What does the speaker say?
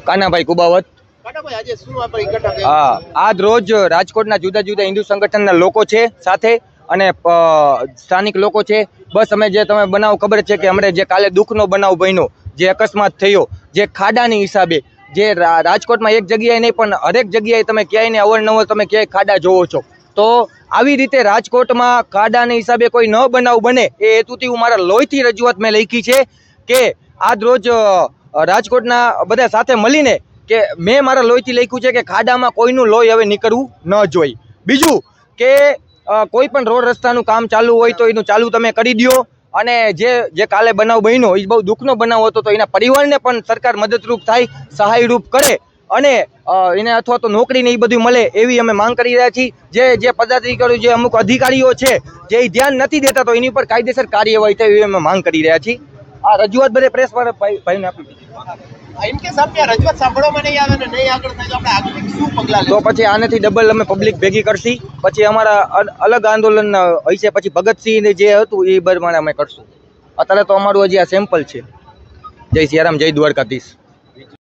કાનાભાઈ કુબાવત. હા, આજ રોજ રાજકોટના જુદા જુદા હિન્દુ સંગઠનના લોકો છે સાથે અને સ્થાનિક લોકો છે. બસ અમે જે તમે બનાવ ખબર છે કે હમણાં જે કાલે દુઃખનો બનાવ બન્યો, જે અકસ્માત થયો, જે ખાડાની હિસાબે, જે રાજકોટમાં એક જગ્યાએ નહીં પણ હરેક જગ્યાએ તમે ક્યાંય ને અવરનવર તમે ક્યાંય ખાડા જોવો છો. તો આવી રીતે રાજકોટમાં ખાડાના હિસાબે કોઈ ન બનાવ બને એ હેતુથી હું મારા લોહીથી રજૂઆત મેં લખી છે કે આજ રોજ રાજકોટના બધા સાથે મળીને કે મેં મારા લોહીથી લખ્યું છે કે ખાડામાં કોઈનું લોહી હવે નીકળવું ન જોઈએ. બીજું કે કોઈ પણ રોડ રસ્તાનું કામ ચાલુ હોય તો એનું ચાલુ તમે કરી દો. અને જે કાલે બનાવ બન્યો એ બહુ દુઃખનો બનાવ હતો, તો એના પરિવારને પણ સરકાર મદદરૂપ થાય, સહાયરૂપ કરે અને એને અથવા તો નોકરીને એ બધું મળે એવી અમે માંગ કરી રહ્યા છીએ. જે પદાધિકારીઓ, જે અમુક અધિકારીઓ છે જે ધ્યાન નથી દેતા, તો એની ઉપર કાયદેસર કાર્યવાહી થાય એવી અમે માંગ કરી રહ્યા છીએ. આ રજૂઆત બધે પ્રેસ ભાઈને આપી તો પછી આનાથી ડબલ અમે પબ્લિક ભેગી કરશી. પછી અમારા અલગ આંદોલન હશે. પછી ભગતસિંહ જે હતું એ પ્રમાણે અમે કરશું. અત્યારે તો અમારું હજી આ સેમ્પલ છે. જય સિયારામ, જય દ્વારકાધીશ.